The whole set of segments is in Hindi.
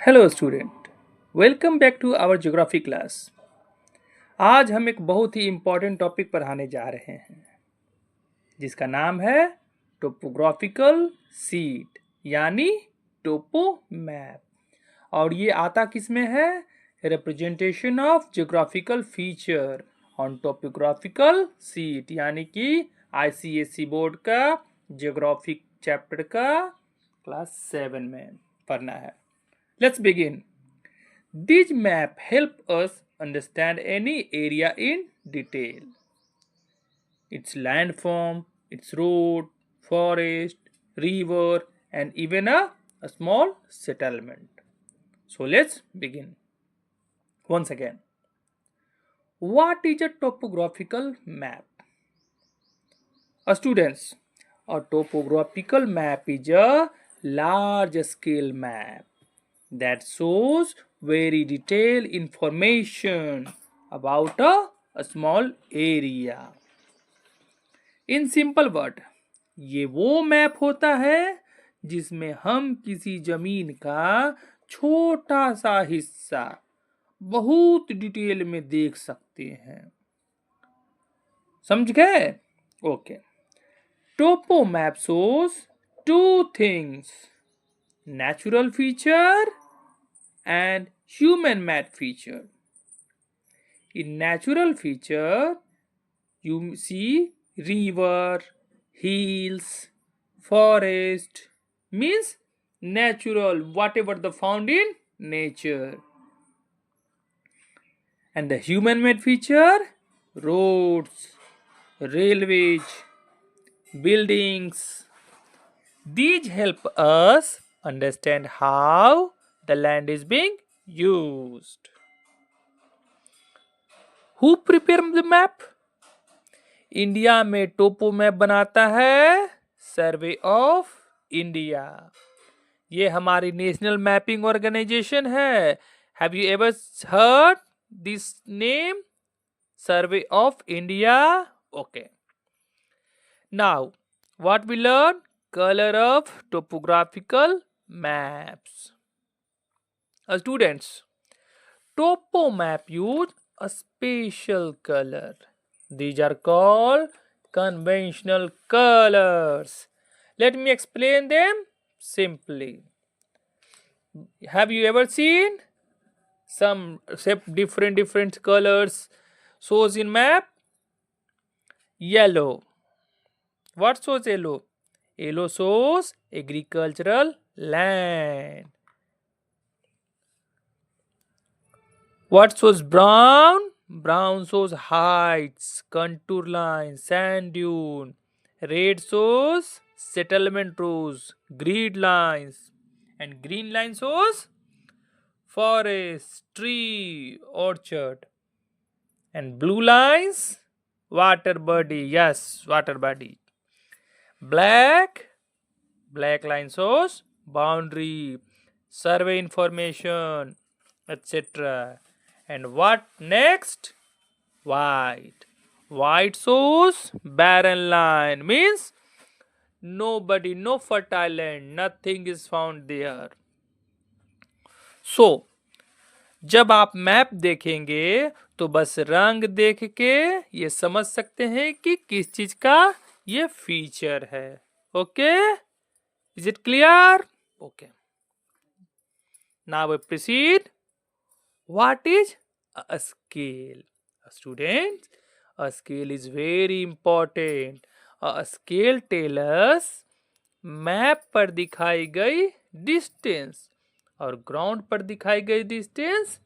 Hello student, welcome back to our geography class. आज हम एक बहुत ही इम्पोर्टेंट टॉपिक पढ़ाने जा रहे हैं जिसका नाम है टोपोग्राफिकल सीट यानी टोपो मैप। और ये आता किस में है? Representation of geographical feature on topographical seat यानी कि आईसीएसई बोर्ड का ज्योग्राफिक चैप्टर का क्लास 7 में पढ़ना है। Let's begin. These maps help us understand any area in detail. Its landform, its road, forest, river, and even a small settlement. So let's begin. Once again, what is a topographical map? Students, a topographical map is a large scale map that shows very detailed information about a small area. In simple word, ये वो मैप होता है जिसमें हम किसी जमीन का छोटा सा हिस्सा बहुत डिटेल में देख सकते हैं। समझ गए? Okay. Topo map shows two things: natural feature and human made feature. In natural feature, you see river, hills, forest, means natural, whatever the found in nature. And the human made feature, roads, railways, buildings. These help us understand how the land is being used. Who prepare the map? India में टोपो मैप बनाता है सर्वे ऑफ इंडिया। ये हमारी नेशनल मैपिंग ऑर्गेनाइजेशन है। Have you ever heard this name, survey of India? Okay. Now what we learn? Colour of topographical maps. Students, topo map use a special color. These are called conventional colors. Let me explain them simply. Have you ever seen some different colors shows in map? Yellow. What shows yellow? Yellow shows agricultural land. What shows brown? Brown shows heights, contour lines, sand dune. Red shows settlement rows, grid lines. And green line shows forest, tree, orchard. And blue lines, water body. Yes, water body. Black line shows boundary, survey information, etc. And what next? White shows barren line, means nobody, no fertile land, nothing is found there. So जब आप मैप देखेंगे तो बस रंग देख के ये समझ सकते हैं कि किस चीज का ये फीचर है। Okay, is it clear? Okay, now we proceed. What is a scale? Students, a scale is very important. A scale tells us map पर दिखाई गई डिस्टेंस और ग्राउंड पर दिखाई गई डिस्टेंस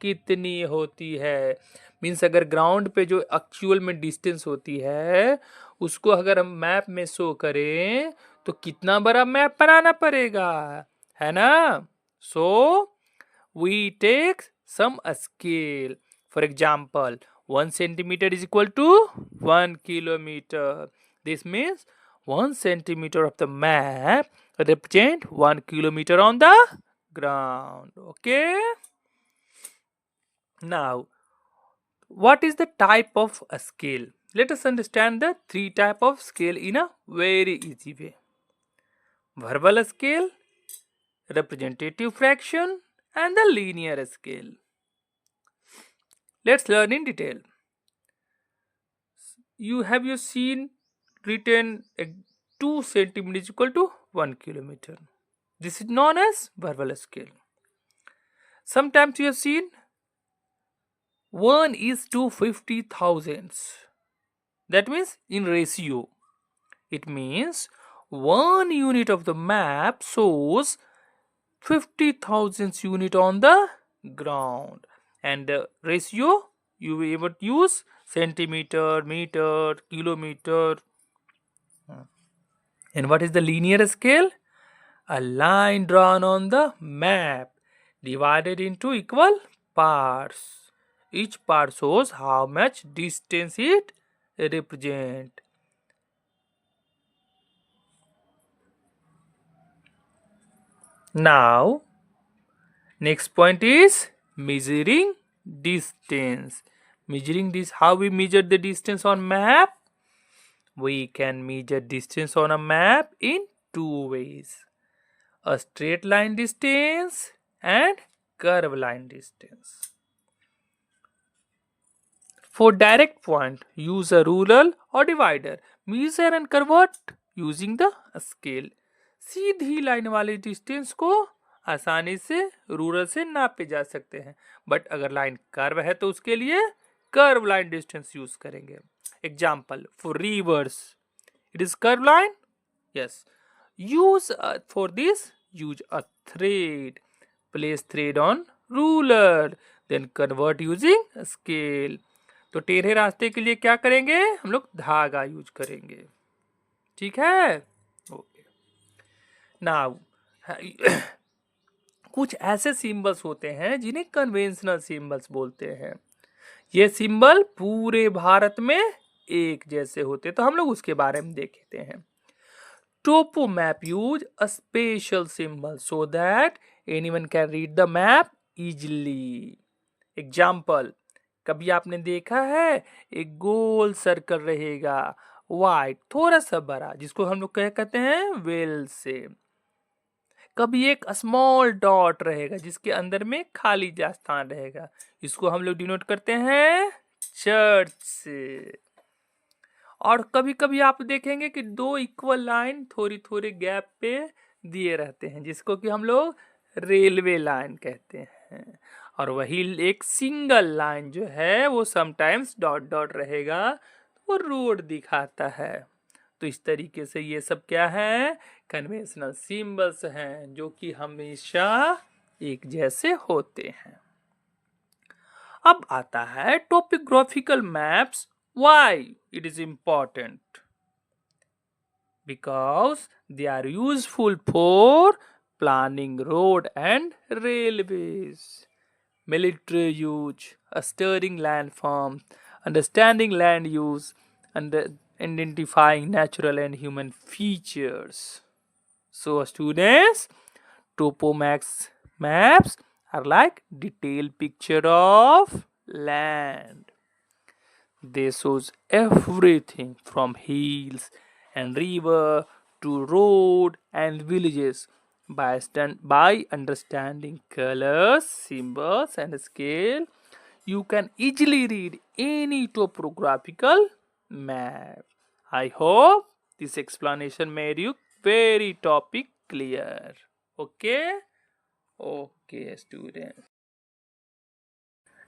कितनी होती है। मीन्स अगर ग्राउंड पे जो एक्चुअल में डिस्टेंस होती है उसको अगर हम मैप में शो करें तो कितना बड़ा मैप बनाना पड़ेगा, है ना? सो we take some scale. For example, 1 centimeter is equal to 1 kilometer. This means 1 centimeter of the map represent 1 kilometer on the ground. Okay. Now, what is the type of a scale? Let us understand the three type of scale in a very easy way. Verbal scale, representative fraction, and the linear scale. Let's learn in detail. You seen written 2 centimeters is equal to 1 kilometer. This is known as verbal scale. Sometimes you have seen 1 is to 50 thousands. That means in ratio. It means 1 unit of the map shows 50,000 unit on the ground, and the ratio you will able to use centimeter, meter, kilometer. And what is the linear scale? A line drawn on the map divided into equal parts. Each part shows how much distance it represents. Now, next point is measuring distance. Measuring this, how we measure the distance on map? We can measure distance on a map in 2 ways. A straight line distance and curve line distance. For direct point, use a ruler or divider. Measure and convert using the scale. Sidhi line वाले डिस्टेंस को आसानी से रूलर से नापे जा सकते हैं, बट अगर लाइन कर्व है तो उसके लिए कर्व लाइन डिस्टेंस यूज करेंगे. Example for reverse it is curve line. Yes, use for this use a thread. Place thread on ruler, then convert using scale. तो टेढ़े रास्ते के लिए क्या करेंगे? हम लोग धागा यूज करेंगे. ठीक है. ओके. नाउ कुछ ऐसे सिंबल्स होते हैं जिन्हें कन्वेंशनल सिंबल्स बोलते हैं. ये सिंबल पूरे भारत में एक जैसे होते, तो हम लोग उसके बारे में देखते हैं. Topo map use a special symbol so that anyone can read the map easily. Example, कभी आपने देखा है एक गोल सर्कल रहेगा वाइट थोड़ा सा बड़ा, जिसको हम लोग कहते हैं वेल से. कभी एक स्मॉल डॉट रहेगा जिसके अंदर में खाली स्थान रहेगा, इसको हम लोग डिनोट करते हैं चर्च से. और कभी कभी आप देखेंगे कि 2 इक्वल लाइन थोड़ी थोड़ी गैप पे दिए रहते हैं, जिसको कि हम लोग रेलवे लाइन कहते हैं. और वही एक सिंगल लाइन जो है वो समटाइम्स डॉट डॉट रहेगा, वो रोड दिखाता है. तो इस तरीके से ये सब क्या है? कन्वेंशनल सिंबल्स हैं जो कि हमेशा एक जैसे होते हैं. अब आता है topographical maps. Why it is important? Because they are useful for planning road and railways, military use, studying landforms, understanding land use, and identifying natural and human features. So students, maps are like detailed picture of land. They shows everything from hills and river to road and villages. By understanding colors, symbols and scale, you can easily read any topographical map. I hope this explanation made you very topic clear. Okay? Okay, students.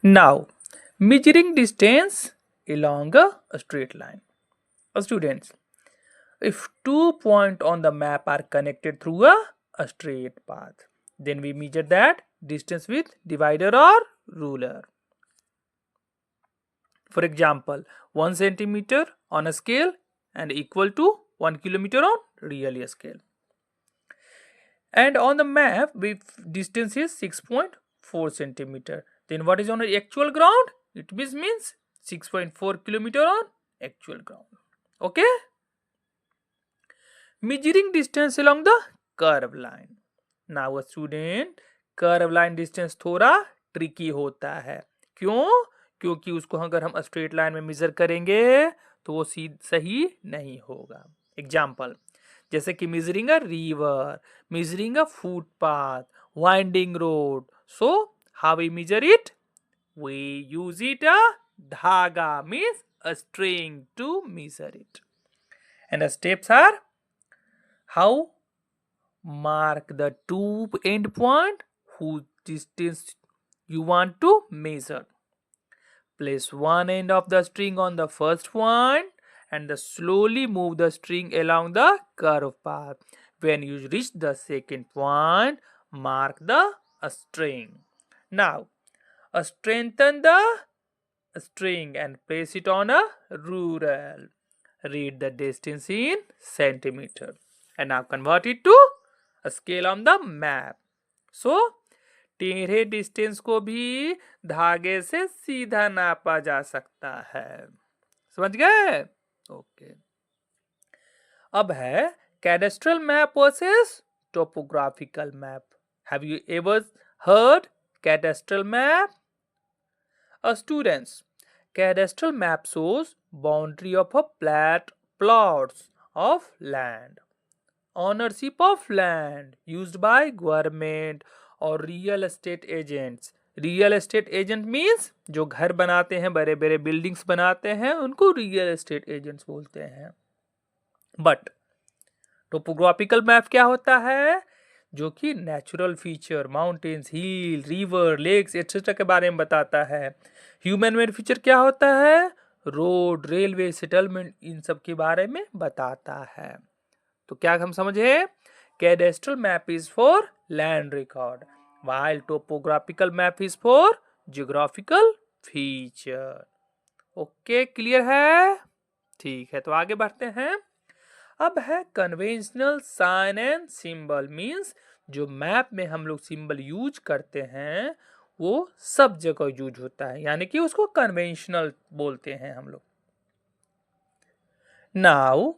Now, measuring distance along a straight line. Students, if 2 points on the map are connected through a straight path, then we measure that distance with divider or ruler. For example, 1 centimeter on a scale and equal to 1 kilometer on real scale. And on the map, distance is 6.4 centimeter. Then what is on the actual ground? It means 6.4 kilometer on actual ground. Okay? Measuring distance along the curve line. Now a student, curve line distance थोड़ा ट्रिकी होता है. क्यों? क्योंकि उसको अगर हम स्ट्रेट लाइन में मेजर करेंगे तो वो सही नहीं होगा. एग्जाम्पल, जैसे कि measuring a river, measuring a footpath, winding road, So how we measure it? We use it a dhaga, means a string, to measure it. And the steps are: how mark the two end point whose distance you want to measure. Place one end of the string on the first point and slowly move the string along the curved path. When you reach the second point, mark the string. Now, strengthen the string and place it on a ruler. Read the distance in centimeter. And now convert it to a scale on the map. So, टेढ़े डिस्टेंस को भी धागे से सीधा नापा जा सकता है. समझ गए? ओके. अब है cadastral map versus topographical map. Have you ever heard cadastral map? Students, cadastral map shows boundary of a plots of land. Ownership of land used by government और real estate agents. Real estate agent means जो घर बनाते हैं, बड़े बड़े बिल्डिंग्स बनाते हैं, उनको रियल एस्टेट एजेंट्स बोलते हैं. बट टोपोग्राफिकल मैप क्या होता है? जो कि नेचुरल फीचर, माउंटेन्स, हिल, रिवर, लेक्स एक्सेट्रा के बारे में बताता है. ह्यूमन मेड फीचर क्या होता है? रोड, रेलवे, सेटलमेंट, इन सब के बारे में बताता है. तो क्या हम समझे? Cadastral map is for land record, while topographical map is for geographical feature. Okay, clear है? ठीक है, तो आगे बढ़ते हैं. अब है conventional sign and symbol. Means जो मैप में हम लोग सिंबल यूज करते हैं वो सब जगह यूज होता है, यानी कि उसको कन्वेंशनल बोलते हैं हम लोग. Now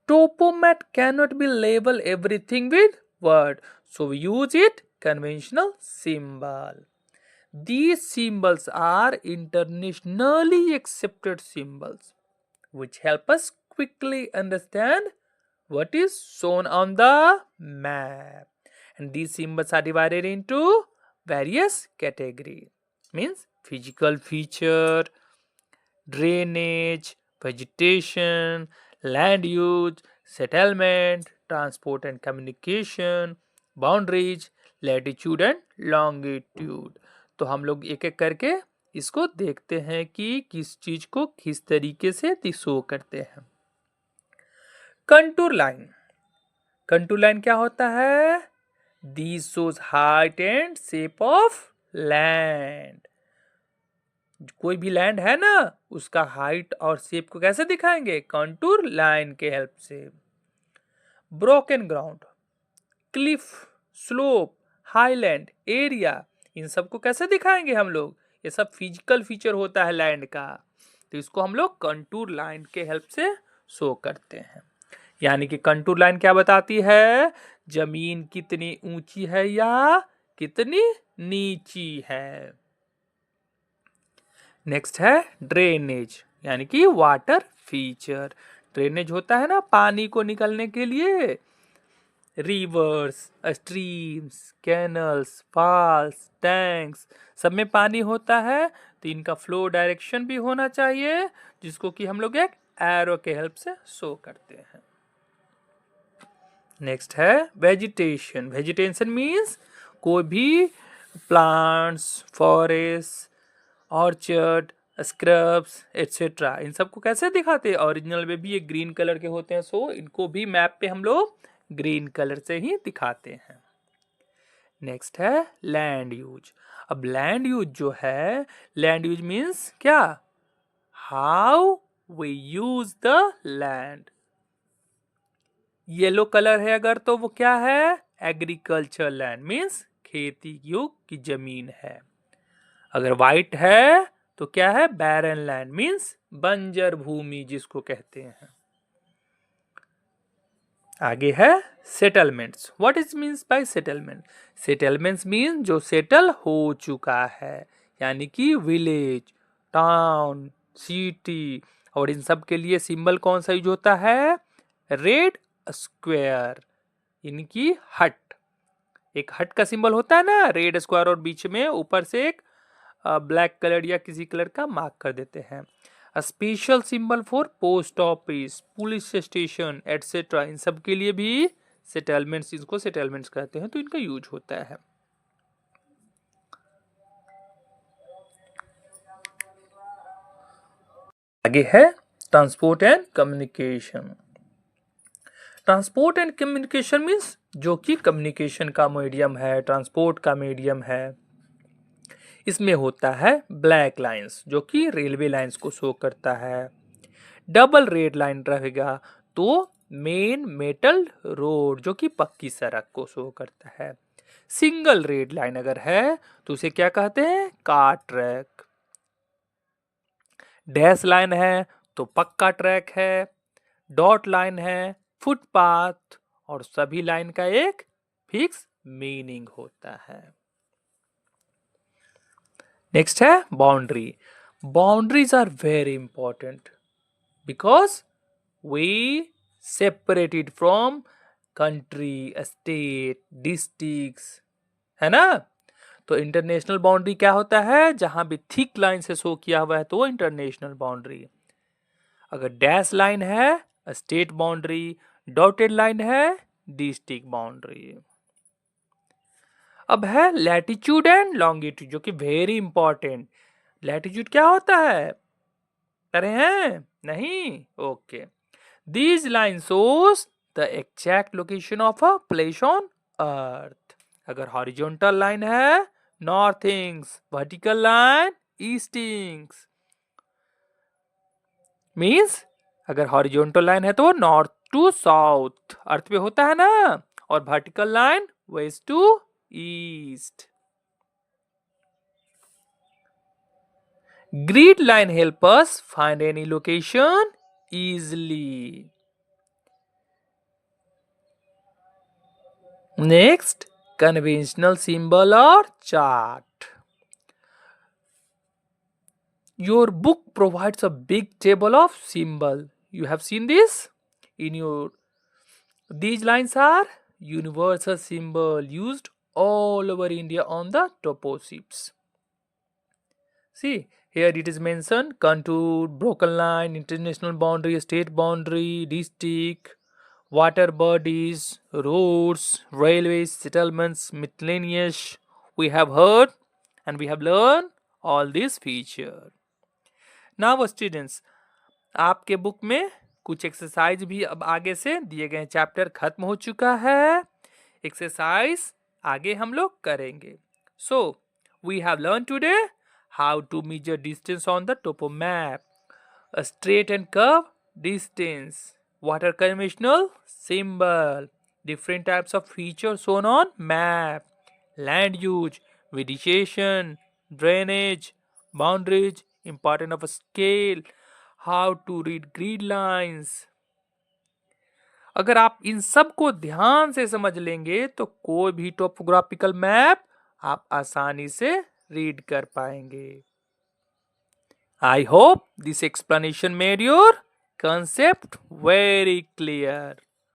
topomat cannot be label everything with word, so we use it conventional symbol. These symbols are internationally accepted symbols which help us quickly understand what is shown on the map. And these symbols are divided into various categories. Means physical feature, drainage, vegetation, land use, settlement, transport and communication, boundaries, latitude and longitude. तो हम लोग एक एक करके इसको देखते हैं कि किस चीज को किस तरीके से शो करते हैं. Contour line. कंटूर लाइन क्या होता है? This shows height and shape of land. कोई भी लैंड है ना, उसका हाइट और शेप को कैसे दिखाएंगे? कंटूर लाइन के हेल्प से. Broken ground, cliff, slope, highland, area, इन सब को कैसे दिखाएंगे हम लोग? ये सब फिजिकल फीचर होता है लैंड का, तो इसको हम लोग कंटूर लाइन के हेल्प से शो करते हैं. यानी कि कंटूर लाइन क्या बताती है? जमीन कितनी ऊंची है या कितनी नीची है. नेक्स्ट है ड्रेनेज, यानी कि वाटर फीचर. ड्रेनेज होता है ना पानी को निकलने के लिए. Rivers, streams, canals, falls, tanks, सब में पानी होता है, तो इनका फ्लो डायरेक्शन भी होना चाहिए, जिसको कि हम लोग एक एरो के हेल्प से शो करते हैं. नेक्स्ट है वेजिटेशन. वेजिटेशन मीन्स कोई भी plants, forest, orchard, scrubs etcetera, इन सबको कैसे दिखाते हैं? ओरिजिनल में भी ये ग्रीन कलर के होते हैं, सो इनको भी मैप पे हम लोग ग्रीन कलर से ही दिखाते हैं. नेक्स्ट है लैंड यूज. अब लैंड यूज जो है, लैंड यूज मीन्स क्या? How we use the land. Yellow colour है अगर, तो वो क्या है? एग्रीकल्चर लैंड, मीन्स खेती युग की जमीन है. अगर व्हाइट है तो क्या है? बैरन लैंड, मीन्स बंजर भूमि जिसको कहते हैं. आगे है settlements. What is means by settlement? Settlements mean जो सेटल हो चुका है, यानी कि विलेज, टाउन, सिटी. और इन सब के लिए सिंबल कौन सा यूज होता है? रेड स्क्वायर, इनकी हट. एक हट का सिंबल होता है ना, रेड स्क्वायर और बीच में ऊपर से एक ब्लैक कलर या किसी कलर का मार्क कर देते हैं। A special symbol for post office, police station etcetera, इन सब के लिए भी सेटलमेंट्स, इसको सेटलमेंट्स कहते हैं, तो इनका यूज होता है। आगे है transport and communication. Transport and communication means जो कि कम्युनिकेशन का मीडियम है, ट्रांसपोर्ट का मीडियम है। इसमें होता है ब्लैक लाइंस जो कि रेलवे लाइंस को शो करता है। डबल रेड लाइन रहेगा तो मेन मेटल रोड जो कि पक्की सड़क को शो करता है। सिंगल रेड लाइन अगर है तो उसे क्या कहते हैं, कार ट्रैक। डैश लाइन है तो पक्का ट्रैक है। डॉट लाइन है फुटपाथ, और सभी लाइन का एक फिक्स मीनिंग होता है। नेक्स्ट है boundary. Boundaries are very important because we separated from country, state, districts, है ना। तो इंटरनेशनल बाउंड्री क्या होता है, जहां भी थिक लाइन से शो किया हुआ है तो वो इंटरनेशनल बाउंड्री। अगर डैश लाइन है स्टेट बाउंड्री, डॉटेड लाइन है डिस्ट्रिक्ट बाउंड्री। अब है लैटिट्यूड एंड लॉन्गिट्यूड जो कि वेरी इंपॉर्टेंट। लैटिट्यूड क्या होता है, करे हैं नहीं, okay. These line shows the exact location of a place on earth. अगर हॉरिजॉन्टल लाइन है northings, vertical line eastings, means अगर हॉरिजॉन्टल लाइन है तो नॉर्थ टू साउथ अर्थ पे होता है ना, और vertical line west to east. Grid line help us find any location easily. Next, conventional symbol or chart. Your book provides a big table of symbol. You have seen this in your. These lines are universal symbol used all over India on the topoships. See, here it is mentioned contour, broken line, international boundary, state boundary, district, water bodies, roads, railways, settlements, miscellaneous. We have heard and we have learned all these features. Now students, आपके बुक में कुछ एक्सरसाइज भी अब आगे से दिए गए, चैप्टर खत्म हो चुका है, एक्सरसाइज आगे हम लोग करेंगे। So, we have learned today how to measure distance on the topo map, a straight and curved distance, what are conventional symbol, different types of features shown on map, land use, vegetation, drainage, boundaries, importance of a scale, how to read grid lines. अगर आप इन सब को ध्यान से समझ लेंगे तो कोई भी टोपोग्राफिकल मैप आप आसानी से रीड कर पाएंगे। I hope this explanation made your concept very clear.